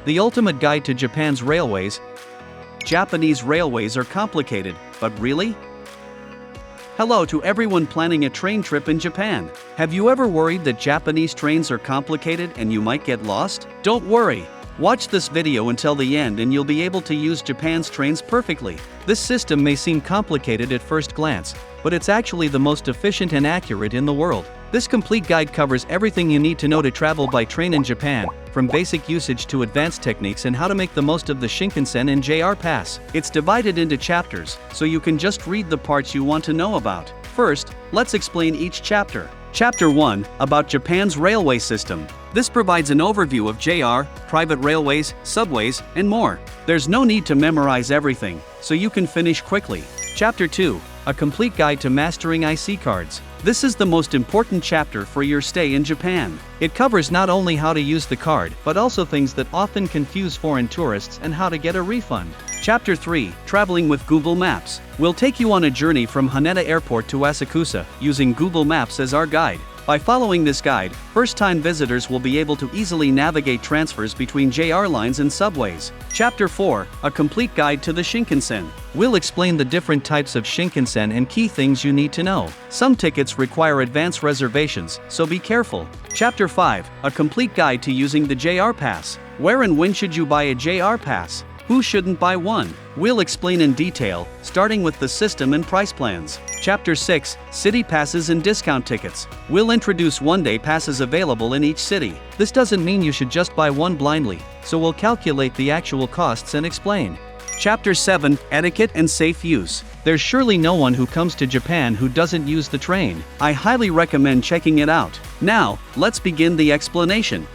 the ultimate guide to Japan's railways. Japanese railways are complicated, but really? Hello to everyone planning a train trip in Japan. Have you ever worried that Japanese trains are complicated and you might get lost? Don't worry. Watch this video until the end and you'll be able to use Japan's trains perfectly. This system may seem complicated at first glance, but it's actually the most efficient and accurate in the world. This complete guide covers everything you need to know to travel by train in Japan, from basic usage to advanced techniques and how to make the most of the Shinkansen and JR Pass. It's divided into chapters, so you can just read the parts you want to know about. First, let's explain each chapter. Chapter 1, about Japan's railway system. This provides an overview of JR, private railways, subways, and more. There's no need to memorize everything, so you can finish quickly. Chapter 2, a complete guide to mastering IC cards. This is the most important chapter for your stay in Japan. It covers not only how to use the card, but also things that often confuse foreign tourists and how to get a refund. Chapter 3, Traveling with Google Maps. We'll take you on a journey from Haneda Airport to Asakusa, using Google Maps as our guide. By following this guide, first-time visitors will be able to easily navigate transfers between JR lines and subways. Chapter 4, a complete guide to the Shinkansen. We'll explain the different types of Shinkansen and key things you need to know. Some tickets require advance reservations, so be careful. Chapter 5, a complete guide to using the JR Pass. Where and when should you buy a JR Pass? Who shouldn't buy one? We'll explain in detail, starting with the system and price plans. Chapter 6, City Passes and Discount Tickets. We'll introduce one-day passes available in each city. This doesn't mean you should just buy one blindly, so we'll calculate the actual costs and explain. Chapter 7, Etiquette and Safe Use. There's surely no one who comes to Japan who doesn't use the train. I highly recommend checking it out. Now, let's begin the explanation.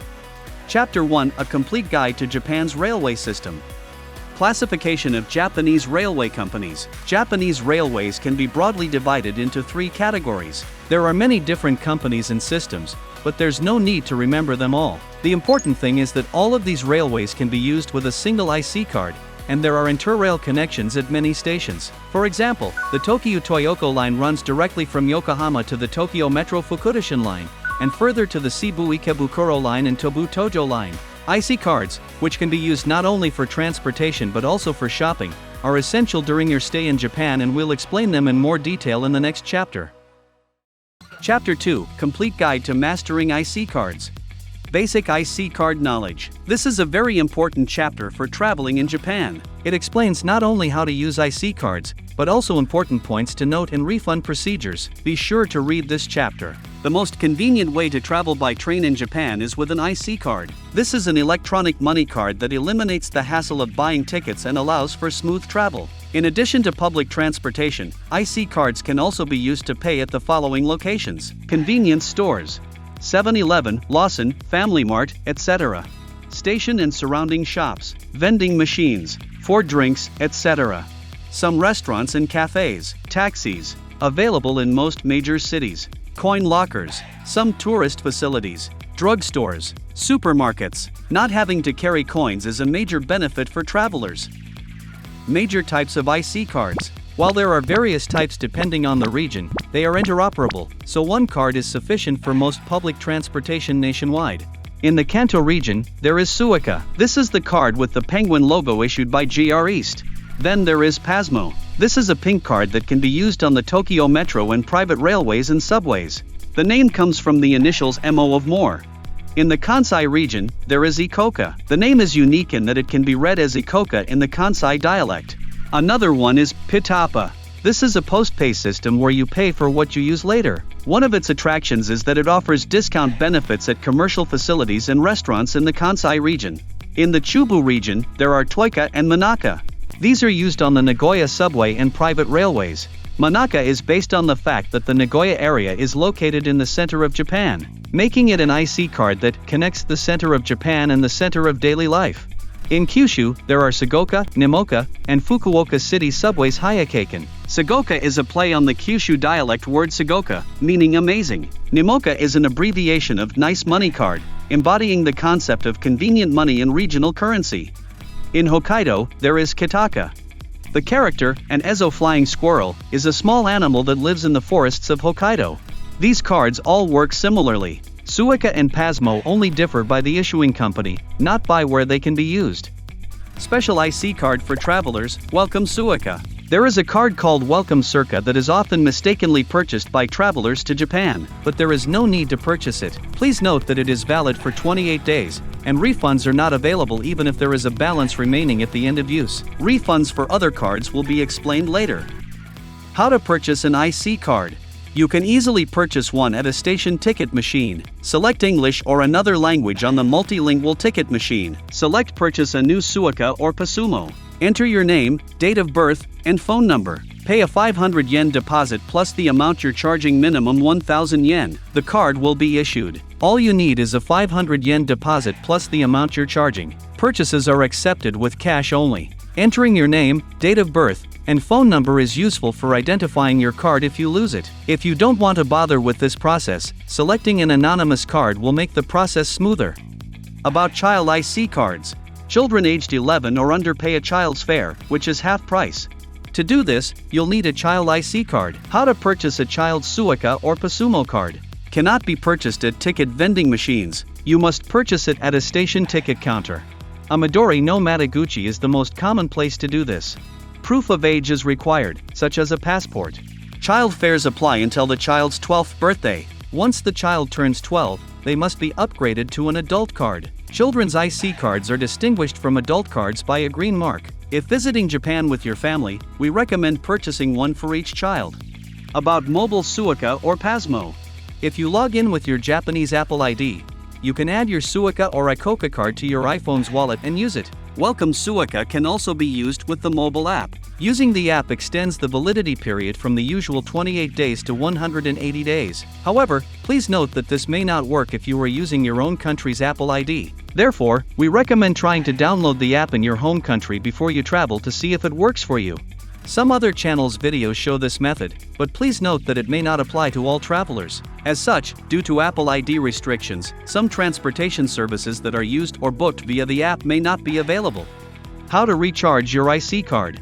Chapter 1, a complete guide to Japan's railway system. Classification of Japanese railway companies. Japanese railways can be broadly divided into three categories. There are many different companies and systems, but there's no need to remember them all. The important thing is that all of these railways can be used with a single IC card, and there are interrail connections at many stations. For example, the Tokyo-Toyoko line runs directly from Yokohama to the Tokyo Metro Fukuda line, and further to the Shibu-Ikebukuro line and Tobu-Tojo line. IC cards, which can be used not only for transportation but also for shopping, are essential during your stay in Japan, and we'll explain them in more detail in the next chapter. Chapter 2, Complete Guide to Mastering IC Cards. Basic IC card knowledge. This is a very important chapter for traveling in Japan. It explains not only how to use IC cards, but also important points to note and refund procedures. Be sure to read this chapter. The most convenient way to travel by train in Japan is with an IC card. This is an electronic money card that eliminates the hassle of buying tickets and allows for smooth travel. In addition to public transportation, IC cards can also be used to pay at the following locations: convenience stores, 7-Eleven, Lawson, Family Mart, etc. Station and surrounding shops, vending machines, for drinks, etc. Some restaurants and cafes, taxis, available in most major cities, coin lockers, some tourist facilities, drugstores, supermarkets. Not having to carry coins is a major benefit for travelers. Major types of IC cards. While there are various types depending on the region, they are interoperable, so one card is sufficient for most public transportation nationwide. In the Kanto region, there is Suica. This is the card with the penguin logo issued by GR East. Then there is Pasmo. This is a pink card that can be used on the Tokyo Metro and private railways and subways. The name comes from the initials MO of more. In the Kansai region, there is Ikoka. The name is unique in that it can be read as Ikoka in the Kansai dialect. Another one is Pitapa. This is a post-pay system where you pay for what you use later. One of its attractions is that it offers discount benefits at commercial facilities and restaurants in the Kansai region. In the Chubu region, there are Toika and Manaka. These are used on the Nagoya subway and private railways. Manaka is based on the fact that the Nagoya area is located in the center of Japan, making it an IC card that connects the center of Japan and the center of daily life. In Kyushu, there are Sugoka, Nimoka, and Fukuoka city subways Hayakaken. Sugoka is a play on the Kyushu dialect word Sugoka, meaning amazing. Nimoka is an abbreviation of nice money card, embodying the concept of convenient money in regional currency. In Hokkaido, there is Kitaka. The character, an Ezo flying squirrel, is a small animal that lives in the forests of Hokkaido. These cards all work similarly. Suica and Pasmo only differ by the issuing company, not by where they can be used. Special IC card for travelers. Welcome Suica. There is a card called Welcome Suica that is often mistakenly purchased by travelers to Japan, but there is no need to purchase it. Please note that it is valid for 28 days, and refunds are not available even if there is a balance remaining at the end of use. Refunds for other cards will be explained later. How to purchase an IC card. You can easily purchase one at a station ticket machine. Select English or another language on the multilingual ticket machine. Select Purchase a new Suica or Pasmo. Enter your name, date of birth, and phone number. Pay a 500 yen deposit plus the amount you're charging, minimum 1,000 yen. The card will be issued. All you need is a 500 yen deposit plus the amount you're charging. Purchases are accepted with cash only. Entering your name, date of birth, and phone number is useful for identifying your card if you lose it. If you don't want to bother with this process, selecting an anonymous card will make the process smoother. About child IC cards. Children aged 11 or under pay a child's fare, which is half price. To do this, you'll need a child IC card. How to purchase a child Suica or Pasmo card. Cannot be purchased at ticket vending machines. You must purchase it at a station ticket counter. Amadori no Mataguchi is the most common place to do this. Proof of age is required, such as a passport. Child fares apply until the child's 12th birthday. Once the child turns 12, they must be upgraded to an adult card. Children's IC cards are distinguished from adult cards by a green mark. If visiting Japan with your family, we recommend purchasing one for each child. About mobile Suica or Pasmo. If you log in with your Japanese Apple ID, you can add your Suica or Ikoka card to your iPhone's wallet and use it. Welcome Suica can also be used with the mobile app. Using the app extends the validity period from the usual 28 days to 180 days. However, please note that this may not work if you are using your own country's Apple ID. Therefore, we recommend trying to download the app in your home country before you travel to see if it works for you. Some other channels' videos show this method, but please note that it may not apply to all travelers. As such, due to Apple ID restrictions, some transportation services that are used or booked via the app may not be available. How to recharge your IC card.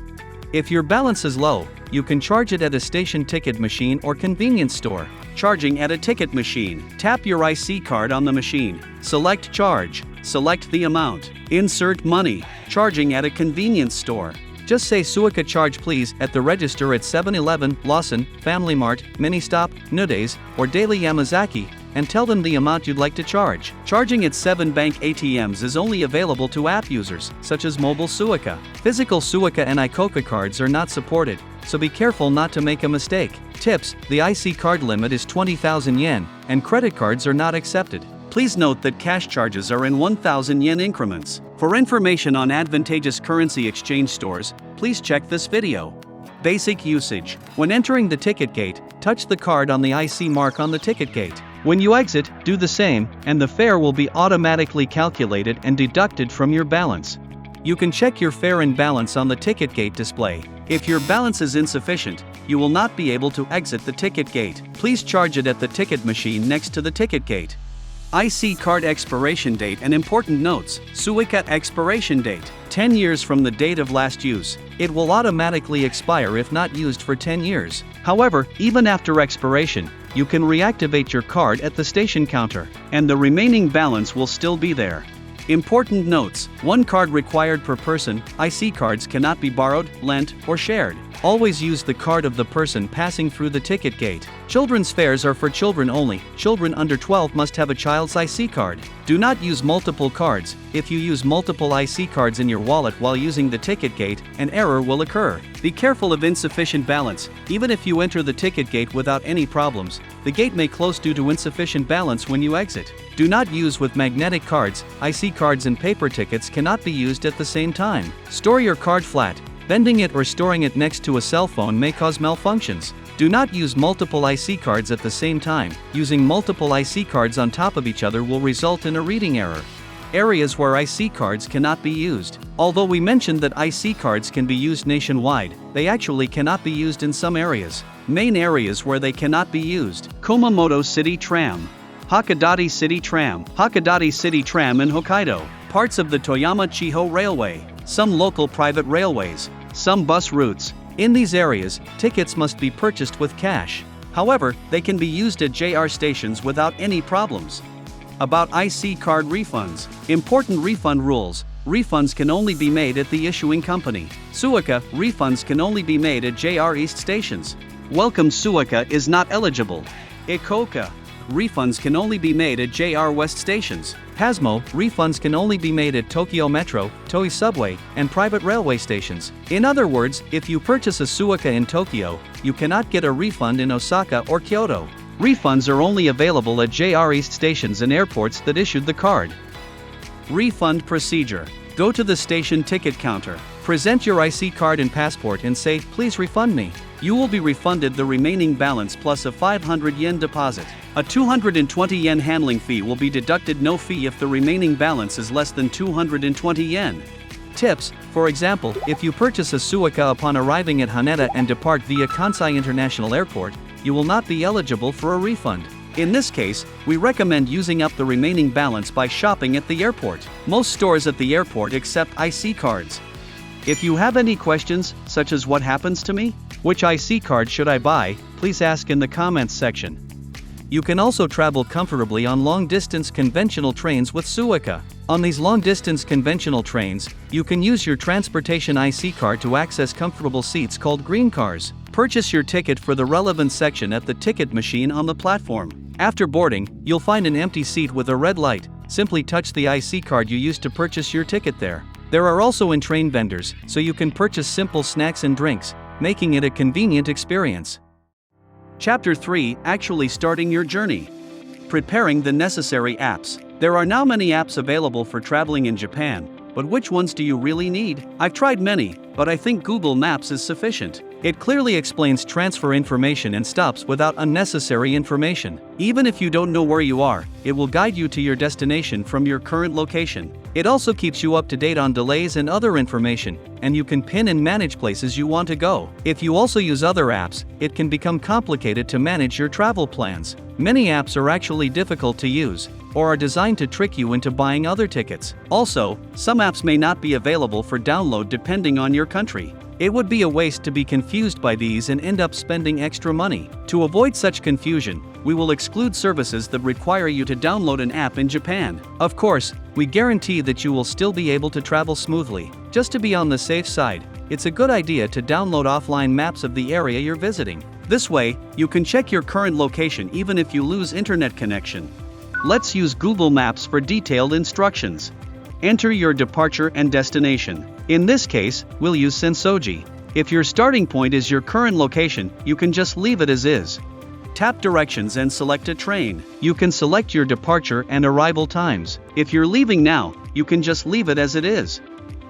If your balance is low, you can charge it at a station ticket machine or convenience store. Charging at a ticket machine. Tap your IC card on the machine. Select Charge. Select the amount. Insert money. Charging at a convenience store. Just say Suica charge please at the register at 7-Eleven, Lawson, Family Mart, Ministop, Nudes, or Daily Yamazaki, and tell them the amount you'd like to charge. Charging at 7 bank ATMs is only available to app users, such as mobile Suica. Physical Suica and Ikoka cards are not supported, so be careful not to make a mistake. Tips: the IC card limit is 20,000 yen, and credit cards are not accepted. Please note that cash charges are in 1,000 yen increments. For information on advantageous currency exchange stores, please check this video. Basic usage. When entering the ticket gate, touch the card on the IC mark on the ticket gate. When you exit, do the same, and the fare will be automatically calculated and deducted from your balance. You can check your fare and balance on the ticket gate display. If your balance is insufficient, you will not be able to exit the ticket gate. Please charge it at the ticket machine next to the ticket gate. IC card expiration date and important notes. Suica expiration date. 10 years from the date of last use. It will automatically expire if not used for 10 years. However, even after expiration, you can reactivate your card at the station counter, and the remaining balance will still be there. Important notes: 1 card required per person. IC cards cannot be borrowed, lent, or shared. Always use the card of the person passing through the ticket gate. Children's fares are for children only. Children under 12 must have a child's IC card. Do not use multiple cards. If you use multiple IC cards in your wallet while using the ticket gate, an error will occur. Be careful of insufficient balance. Even if you enter the ticket gate without any problems, the gate may close due to insufficient balance when you exit. Do not use with magnetic cards. IC cards and paper tickets cannot be used at the same time. Store your card flat. Bending it or storing it next to a cell phone may cause malfunctions. Do not use multiple IC cards at the same time. Using multiple IC cards on top of each other will result in a reading error. Areas where IC cards cannot be used. Although we mentioned that IC cards can be used nationwide, they actually cannot be used in some areas. Main areas where they cannot be used: Kumamoto City Tram, Hakodate City Tram, Hakodate City Tram in Hokkaido, parts of the Toyama Chiho Railway, some local private railways, some bus routes. In these areas, tickets must be purchased with cash. However, they can be used at JR stations without any problems. About IC card refunds. Important refund rules. Refunds can only be made at the issuing company. Suica, refunds can only be made at JR East stations. Welcome Suica is not eligible. Ikoka, refunds can only be made at JR West stations. Pasmo, refunds can only be made at Tokyo Metro, Toei Subway, and private railway stations. In other words, if you purchase a Suica in Tokyo, you cannot get a refund in Osaka or Kyoto. Refunds are only available at JR East stations and airports that issued the card. Refund procedure. Go to the station ticket counter. Present your IC card and passport and say, "Please refund me." You will be refunded the remaining balance plus a 500 yen deposit. A 220 yen handling fee will be deducted, no fee if the remaining balance is less than 220 yen. Tips: for example, if you purchase a Suica upon arriving at Haneda and depart via Kansai International Airport, you will not be eligible for a refund. In this case, we recommend using up the remaining balance by shopping at the airport. Most stores at the airport accept IC cards. If you have any questions, such as what happens to me? Which IC card should I buy? Please ask in the comments section. You can also travel comfortably on long-distance conventional trains with Suica. On these long-distance conventional trains, you can use your transportation IC card to access comfortable seats called green cars. Purchase your ticket for the relevant section at the ticket machine on the platform. After boarding, you'll find an empty seat with a red light. Simply touch the IC card you used to purchase your ticket there. There are also in-train vendors, so you can purchase simple snacks and drinks, making it a convenient experience. Chapter 3: Actually starting your journey. Preparing the necessary apps. There are now many apps available for traveling in Japan, but which ones do you really need? I've tried many, but I think Google Maps is sufficient. It clearly explains transfer information and stops without unnecessary information. Even if you don't know where you are, it will guide you to your destination from your current location. It also keeps you up to date on delays and other information, and you can pin and manage places you want to go. If you also use other apps, it can become complicated to manage your travel plans. Many apps are actually difficult to use, or are designed to trick you into buying other tickets. Also, some apps may not be available for download depending on your country. It would be a waste to be confused by these and end up spending extra money. To avoid such confusion, we will exclude services that require you to download an app in Japan. Of course, we guarantee that you will still be able to travel smoothly. Just to be on the safe side, it's a good idea to download offline maps of the area you're visiting. This way, you can check your current location even if you lose internet connection. Let's use Google Maps for detailed instructions. Enter your departure and destination. In this case, we'll use Sensoji. If your starting point is your current location, you can just leave it as is. Tap directions and select a train. You can select your departure and arrival times. If you're leaving now, you can just leave it as it is.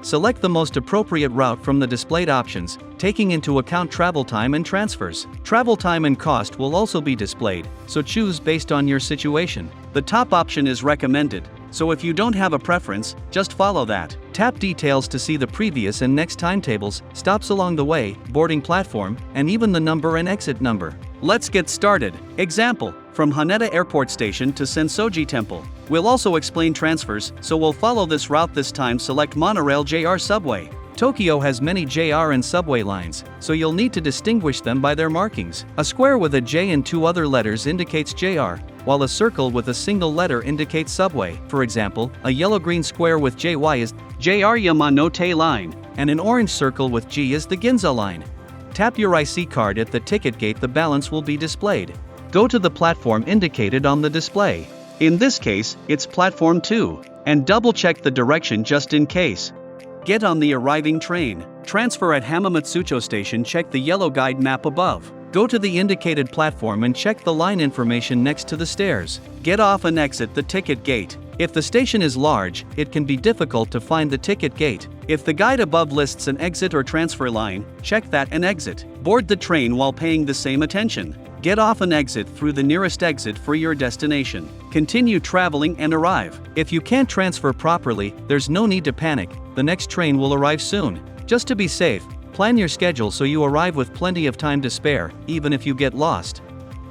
Select the most appropriate route from the displayed options, taking into account travel time and transfers. Travel time and cost will also be displayed, so choose based on your situation. The top option is recommended, so if you don't have a preference, just follow that. Tap details to see the previous and next timetables, stops along the way, boarding platform, and even the number and exit number. Let's get started. Example: from Haneda Airport Station to Sensoji Temple. We'll also explain transfers, so we'll follow this route. This time select monorail JR subway. Tokyo has many JR and subway lines, so you'll need to distinguish them by their markings. A square with a J and two other letters indicates JR, while a circle with a single letter indicates subway. For example, a yellow-green square with JY is JR Yamanote line, and an orange circle with G is the Ginza line. Tap your IC card at the ticket gate, the balance will be displayed. Go to the platform indicated on the display. In this case, it's platform 2, and double-check the direction just in case. Get on the arriving train. Transfer at Hamamatsucho Station. Check the yellow guide map above. Go to the indicated platform and check the line information next to the stairs. Get off and exit the ticket gate. If the station is large, it can be difficult to find the ticket gate. If the guide above lists an exit or transfer line, check that and exit. Board the train while paying the same attention. Get off and exit through the nearest exit for your destination. Continue traveling and arrive. If you can't transfer properly, there's no need to panic. The next train will arrive soon. Just to be safe, plan your schedule so you arrive with plenty of time to spare, even if you get lost.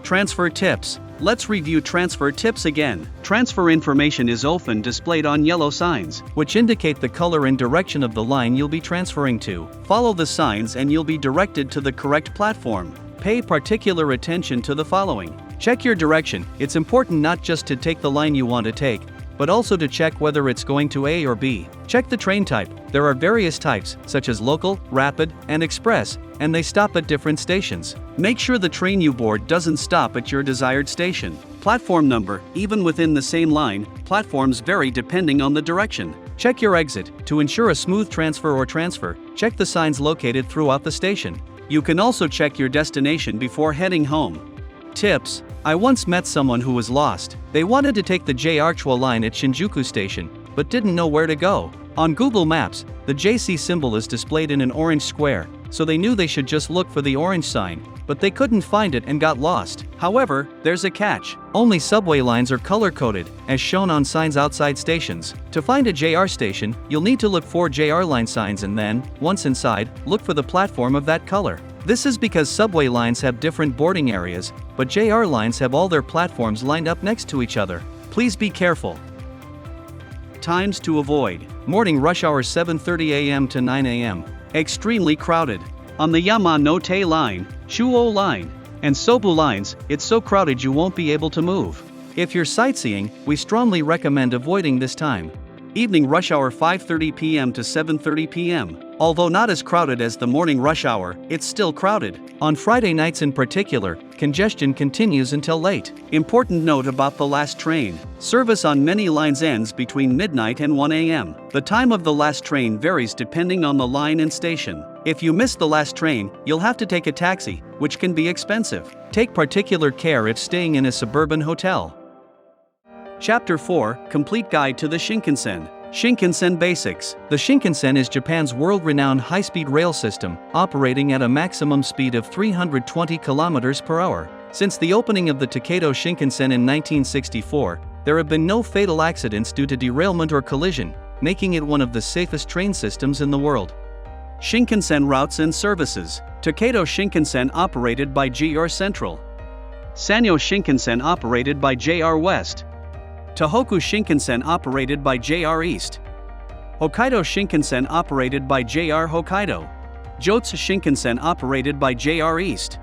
Transfer tips. Let's review transfer tips again. Transfer information is often displayed on yellow signs, which indicate the color and direction of the line you'll be transferring to. Follow the signs and you'll be directed to the correct platform. Pay particular attention to the following. Check your direction. It's important not just to take the line you want to take, but also to check whether it's going to A or B. Check the train type. There are various types, such as local, rapid, and express, and they stop at different stations. Make sure the train you board doesn't stop at your desired station. Platform number. Even within the same line, platforms vary depending on the direction. Check your exit. To ensure a smooth transfer, check the signs located throughout the station. You can also check your destination before heading home. Tips. I once met someone who was lost. They wanted to take the JR Chua line at Shinjuku Station, but didn't know where to go. On Google Maps, the JC symbol is displayed in an orange square, so they knew they should just look for the orange sign, but they couldn't find it and got lost. However, there's a catch. Only subway lines are color-coded, as shown on signs outside stations. To find a JR station, you'll need to look for JR line signs and then, once inside, look for the platform of that color. This is because subway lines have different boarding areas, but JR lines have all their platforms lined up next to each other. Please be careful. Times to avoid. Morning rush hour 7:30 a.m. to 9 a.m. Extremely crowded. On the Yamanote line, Chuo line, and Sobu lines, it's so crowded you won't be able to move. If you're sightseeing, we strongly recommend avoiding this time. Evening rush hour 5:30 p.m. to 7:30 p.m. Although not as crowded as the morning rush hour, it's still crowded. On Friday nights in particular, congestion continues until late. Important note about the last train. Service on many lines ends between midnight and 1 a.m. The time of the last train varies depending on the line and station. If you miss the last train, you'll have to take a taxi, which can be expensive. Take particular care if staying in a suburban hotel. Chapter 4, Complete Guide to the Shinkansen. Shinkansen Basics. The Shinkansen is Japan's world-renowned high-speed rail system, operating at a maximum speed of 320 km per hour. Since the opening of the Tokyo Shinkansen in 1964, there have been no fatal accidents due to derailment or collision, making it one of the safest train systems in the world. Shinkansen routes and services. Tokyo Shinkansen operated by JR Central. Sanyo Shinkansen operated by JR West. Tohoku Shinkansen operated by JR East. Hokkaido Shinkansen operated by JR Hokkaido. Jotsu Shinkansen operated by JR East.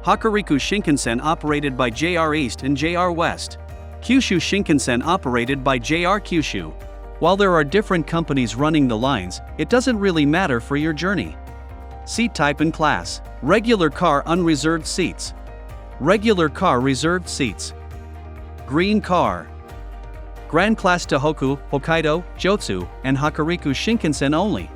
Hokuriku Shinkansen operated by JR East and JR West. Kyushu Shinkansen operated by JR Kyushu. While there are different companies running the lines, it doesn't really matter for your journey. Seat type and class. Regular car unreserved seats. Regular car reserved seats. Green car. Grand Class Tohoku, Hokkaido, Jotsu, and Hokuriku Shinkansen only.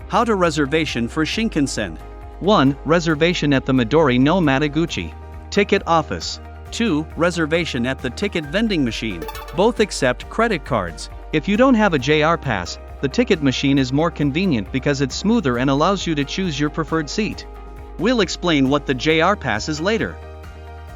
How to reservation for Shinkansen. 1. Reservation at the Midori no Mataguchi ticket office. 2. Reservation at the ticket vending machine. Both accept credit cards. If you don't have a JR pass, the ticket machine is more convenient because it's smoother and allows you to choose your preferred seat. We'll explain what the JR pass is later.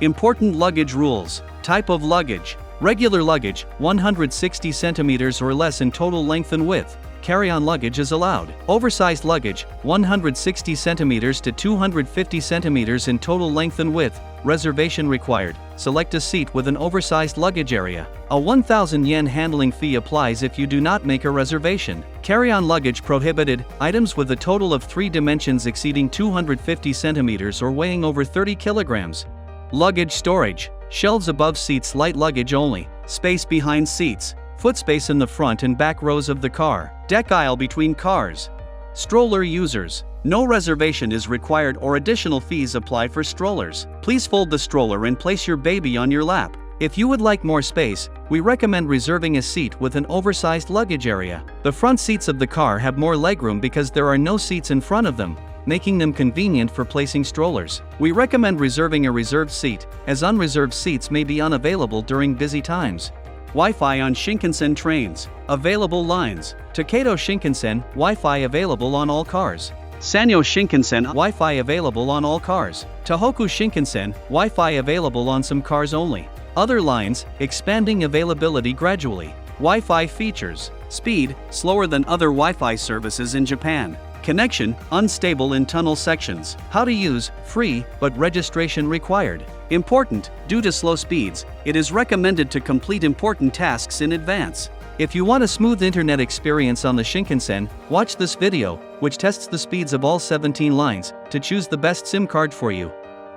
Important luggage rules. Type of luggage. Regular luggage, 160 centimeters or less in total length and width. Carry-on luggage is allowed. Oversized luggage, 160 centimeters to 250 centimeters in total length and width. Reservation required. Select a seat with an oversized luggage area. A 1,000 yen handling fee applies if you do not make a reservation. Carry-on luggage prohibited. Items with a total of 3 dimensions exceeding 250 centimeters or weighing over 30 kilograms. Luggage storage. Shelves above seats, light luggage only. Space behind seats. Foot space in the front and back rows of the car. Deck aisle between cars. Stroller users. No reservation is required or additional fees apply for strollers. Please fold the stroller and place your baby on your lap. If you would like more space, we recommend reserving a seat with an oversized luggage area. The front seats of the car have more legroom because there are no seats in front of them, making them convenient for placing strollers. We recommend reserving a reserved seat, as unreserved seats may be unavailable during busy times. Wi-Fi on Shinkansen trains. Available lines. Tokyo Shinkansen, Wi-Fi available on all cars. Sanyo Shinkansen, Wi-Fi available on all cars. Tohoku Shinkansen, Wi-Fi available on some cars only. Other lines, expanding availability gradually. Wi-Fi features. Speed, slower than other Wi-Fi services in Japan. Connection, unstable in tunnel sections. How to use, free, but registration required. Important, due to slow speeds, it is recommended to complete important tasks in advance. If you want a smooth internet experience on the Shinkansen, watch this video, which tests the speeds of all 17 lines, to choose the best SIM card for you.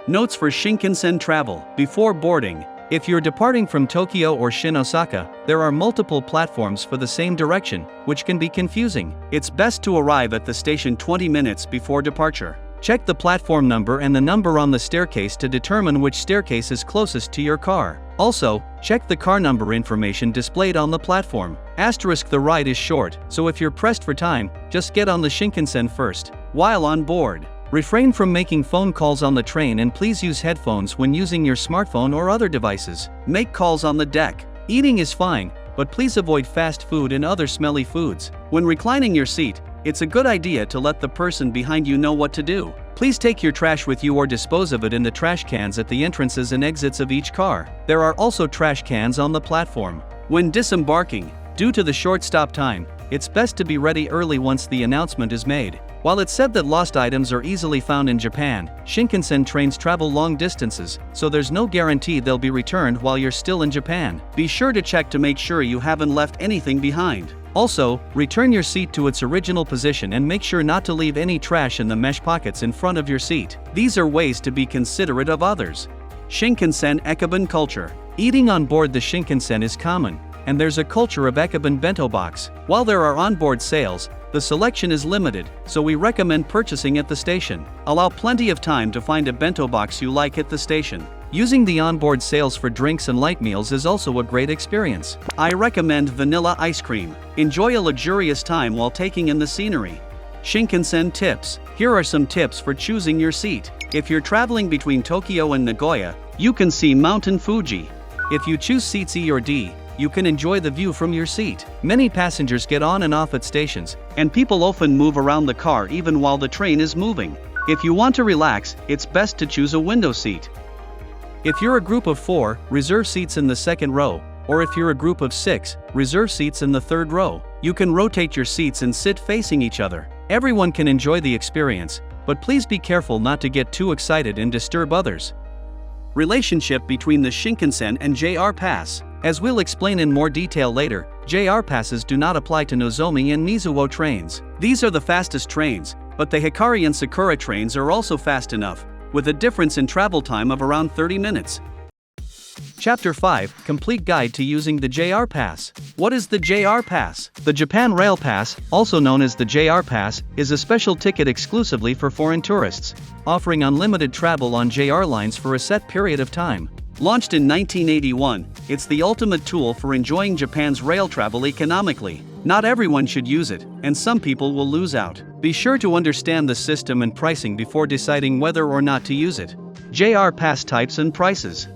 Notes for Shinkansen travel. Before boarding, if you're departing from Tokyo or Osaka, there are multiple platforms for the same direction, which can be confusing. It's best to arrive at the station 20 minutes before departure. Check the platform number and the number on the staircase to determine which staircase is closest to your car. Also, check the car number information displayed on the platform. Asterisk the ride is short, so if you're pressed for time, just get on the Shinkansen first. While on board, refrain from making phone calls on the train and please use headphones when using your smartphone or other devices. Make calls on the deck. Eating is fine, but please avoid fast food and other smelly foods. When reclining your seat, it's a good idea to let the person behind you know what to do. Please take your trash with you or dispose of it in the trash cans at the entrances and exits of each car. There are also trash cans on the platform. When disembarking, due to the short stop time, it's best to be ready early once the announcement is made. While it's said that lost items are easily found in Japan, Shinkansen trains travel long distances, so there's no guarantee they'll be returned while you're still in Japan. Be sure to check to make sure you haven't left anything behind. Also, return your seat to its original position and make sure not to leave any trash in the mesh pockets in front of your seat. These are ways to be considerate of others. Shinkansen Ekobun culture. Eating on board the Shinkansen is common, and there's a culture of Ekobun bento box. While there are onboard sales, the selection is limited, so we recommend purchasing at the station. Allow plenty of time to find a bento box you like at the station. Using the onboard sales for drinks and light meals is also a great experience. I recommend vanilla ice cream. Enjoy a luxurious time while taking in the scenery. Shinkansen tips. Here are some tips for choosing your seat. If you're traveling between Tokyo and Nagoya, you can see Mountain Fuji. If you choose seats E or D, you can enjoy the view from your seat. Many passengers get on and off at stations, and people often move around the car even while the train is moving. If you want to relax, it's best to choose a window seat. If you're a group of 4, reserve seats in the second row, or if you're a group of 6, reserve seats in the third row. You can rotate your seats and sit facing each other. Everyone can enjoy the experience, but please be careful not to get too excited and disturb others. Relationship between the Shinkansen and JR Pass. As we'll explain in more detail later, JR passes do not apply to Nozomi and Mizuho trains. These are the fastest trains, but the Hikari and Sakura trains are also fast enough, with a difference in travel time of around 30 minutes. Chapter 5 – Complete Guide to Using the JR Pass. What is the JR Pass? The Japan Rail Pass, also known as the JR Pass, is a special ticket exclusively for foreign tourists, offering unlimited travel on JR lines for a set period of time. Launched in 1981, it's the ultimate tool for enjoying Japan's rail travel economically. Not everyone should use it, and some people will lose out. Be sure to understand the system and pricing before deciding whether or not to use it. JR Pass types and prices.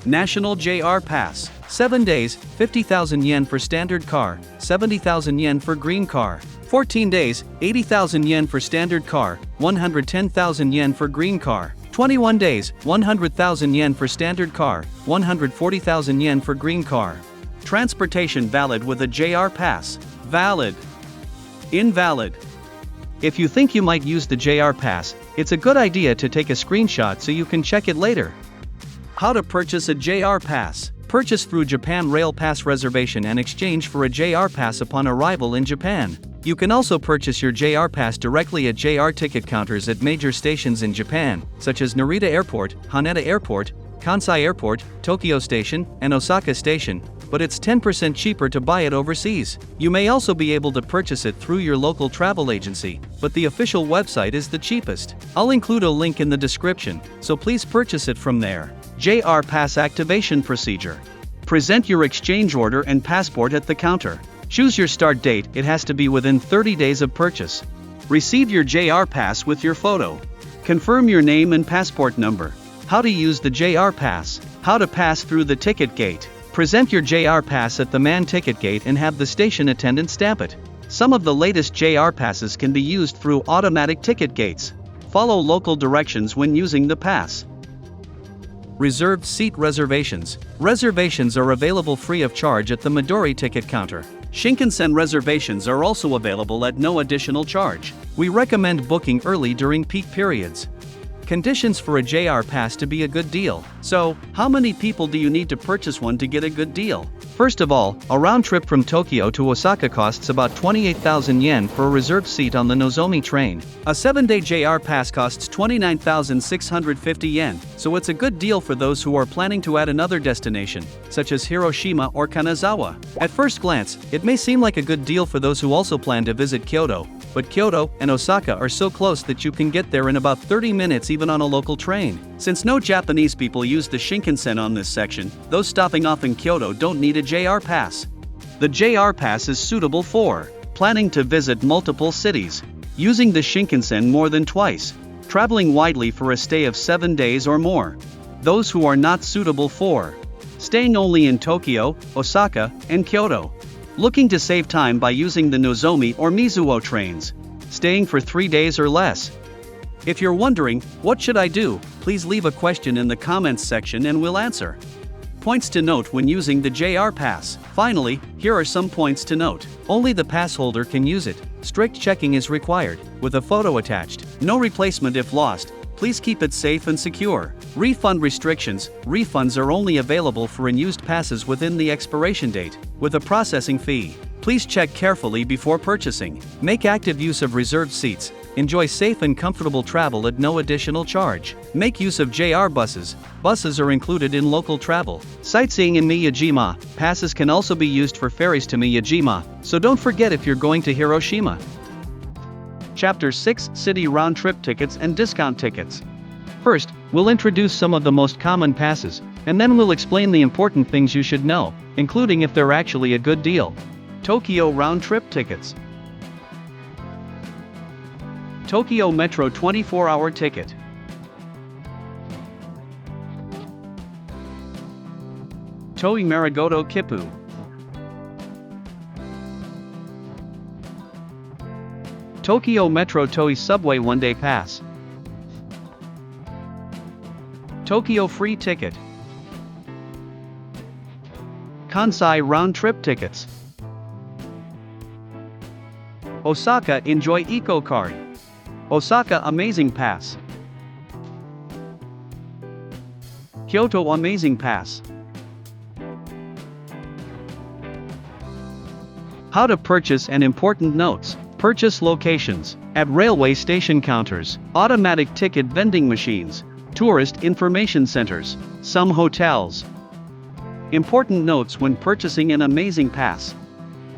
National JR Pass. 7 days, 50,000 yen for standard car, 70,000 yen for green car. 14 days, 80,000 yen for standard car, 110,000 yen for green car. 21 days, 100,000 yen for standard car, 140,000 yen for green car. Transportation valid with a JR Pass. Valid. Invalid. If you think you might use the JR Pass, it's a good idea to take a screenshot so you can check it later. How to purchase a JR Pass. Purchase through Japan Rail Pass reservation and exchange for a JR Pass upon arrival in Japan. You can also purchase your JR Pass directly at JR ticket counters at major stations in Japan, such as Narita Airport, Haneda Airport, Kansai Airport, Tokyo Station, and Osaka Station, but it's 10% cheaper to buy it overseas. You may also be able to purchase it through your local travel agency, but the official website is the cheapest. I'll include a link in the description, so please purchase it from there. JR Pass activation procedure. Present your exchange order and passport at the counter. Choose your start date, it has to be within 30 days of purchase. Receive your JR Pass with your photo. Confirm your name and passport number. How to use the JR Pass. How to pass through the ticket gate. Present your JR Pass at the man ticket gate and have the station attendant stamp it. Some of the latest JR Passes can be used through automatic ticket gates. Follow local directions when using the pass. Reserved seat reservations. Reservations are available free of charge at the Midori ticket counter. Shinkansen reservations are also available at no additional charge. We recommend booking early during peak periods. Conditions for a JR Pass to be a good deal. So, how many people do you need to purchase one to get a good deal? First of all, a round trip from Tokyo to Osaka costs about 28,000 yen for a reserved seat on the Nozomi train. A 7-day JR pass costs 29,650 yen, so it's a good deal for those who are planning to add another destination, such as Hiroshima or Kanazawa. At first glance, it may seem like a good deal for those who also plan to visit Kyoto, but Kyoto and Osaka are so close that you can get there in about 30 minutes even on a local train. Since no Japanese people use the Shinkansen on this section, those stopping off in Kyoto don't need a JR pass. The JR pass is suitable for planning to visit multiple cities, using the Shinkansen more than twice, traveling widely for a stay of 7 days or more. Those who are not suitable for staying only in Tokyo, Osaka, and Kyoto. Looking to save time by using the Nozomi or Mizuho trains, staying for 3 days or less. If you're wondering, what should I do, please leave a question in the comments section and we'll answer. Points to note when using the JR pass. Finally, here are some points to note. Only the pass holder can use it. Strict checking is required, with a photo attached. No replacement if lost. Please keep it safe and secure. Refund restrictions. Refunds are only available for unused passes within the expiration date, with a processing fee. Please check carefully before purchasing. Make active use of reserved seats. Enjoy safe and comfortable travel at no additional charge. Make use of JR buses. Buses are included in local travel. Sightseeing in Miyajima. Passes can also be used for ferries to Miyajima, so don't forget if you're going to Hiroshima. Chapter 6: City Round-Trip Tickets and Discount Tickets. First, we'll introduce some of the most common passes, and then we'll explain the important things you should know, including if they're actually a good deal. Tokyo Round-Trip Tickets. Tokyo Metro 24-hour ticket. Toei Marigoto Kippu. Tokyo Metro Toei Subway One-Day Pass. Tokyo Free Ticket. Kansai Round-Trip Tickets. Osaka Enjoy Eco Card. Osaka Amazing Pass. Kyoto Amazing Pass. How to purchase and important notes. Purchase locations: at railway station counters, automatic ticket vending machines, tourist information centers, some hotels. Important notes when purchasing an Amazing Pass.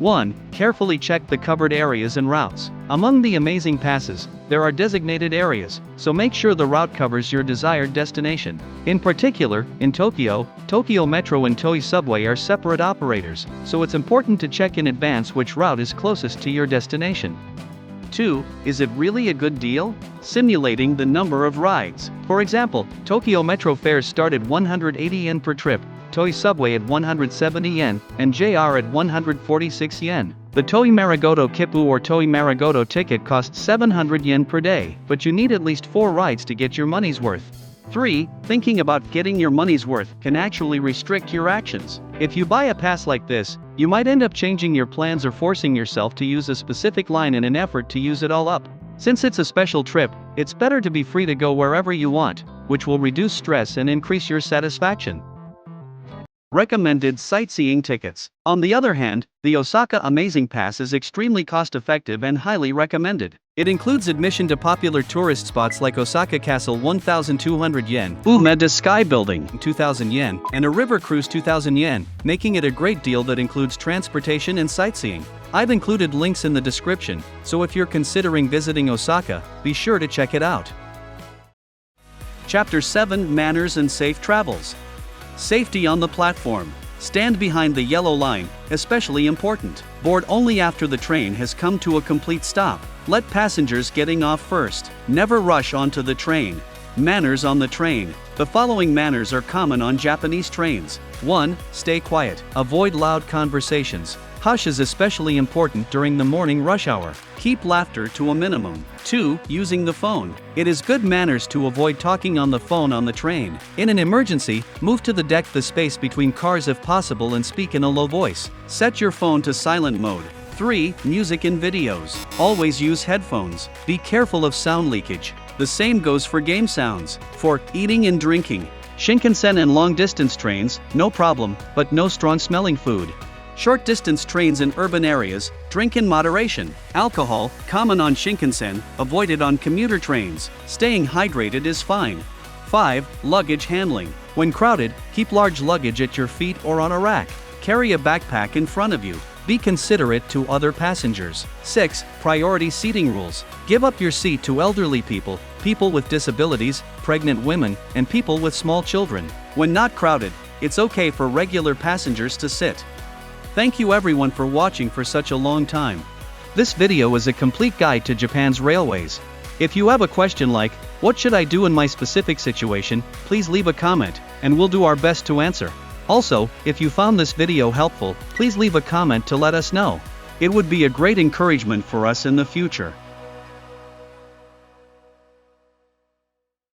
1. Carefully check the covered areas and routes. Among the Amazing Passes, there are designated areas, so make sure the route covers your desired destination. In particular, in Tokyo, Tokyo Metro and Toei Subway are separate operators, so it's important to check in advance which route is closest to your destination. 2. Is it really a good deal? Simulating the number of rides. For example, Tokyo Metro fares start at 180 yen per trip, Toei Subway at 170 yen, and JR at 146 yen. The Toei Marigoto Kippu or Toei Marigoto ticket costs 700 yen per day, but you need at least 4 rides to get your money's worth. 3. Thinking about getting your money's worth can actually restrict your actions. If you buy a pass like this, you might end up changing your plans or forcing yourself to use a specific line in an effort to use it all up. Since it's a special trip, it's better to be free to go wherever you want, which will reduce stress and increase your satisfaction. Recommended sightseeing tickets. On the other hand, the Osaka Amazing Pass is extremely cost-effective and highly recommended. It includes admission to popular tourist spots like Osaka Castle 1,200 yen, Umeda Sky Building 2,000 yen, and a river cruise 2,000 yen, making it a great deal that includes transportation and sightseeing. I've included links in the description, so if you're considering visiting Osaka, be sure to check it out. Chapter 7: Manners and Safe Travels. Safety on the platform. Stand behind the yellow line, especially important. Board only after the train has come to a complete stop. Let passengers getting off first. Never rush onto the train. Manners on the train. The following manners are common on Japanese trains. 1. Stay quiet. Avoid loud conversations. Hush is especially important during the morning rush hour. Keep laughter to a minimum. 2. Using the phone. It is good manners to avoid talking on the phone on the train. In an emergency, move to the deck, the space between cars if possible, and speak in a low voice. Set your phone to silent mode. 3. Music and videos. Always use headphones. Be careful of sound leakage. The same goes for game sounds. 4. Eating and drinking. Shinkansen and long-distance trains, no problem, but no strong-smelling food. Short-distance trains in urban areas, drink in moderation. Alcohol, common on Shinkansen, avoided on commuter trains. Staying hydrated is fine. 5. Luggage handling. When crowded, keep large luggage at your feet or on a rack. Carry a backpack in front of you. Be considerate to other passengers. 6. Priority seating rules. Give up your seat to elderly people, people with disabilities, pregnant women, and people with small children. When not crowded, it's okay for regular passengers to sit. Thank you everyone for watching for such a long time. This video is a complete guide to Japan's railways. If you have a question like, what should I do in my specific situation, please leave a comment, and we'll do our best to answer. Also, if you found this video helpful, please leave a comment to let us know. It would be a great encouragement for us in the future.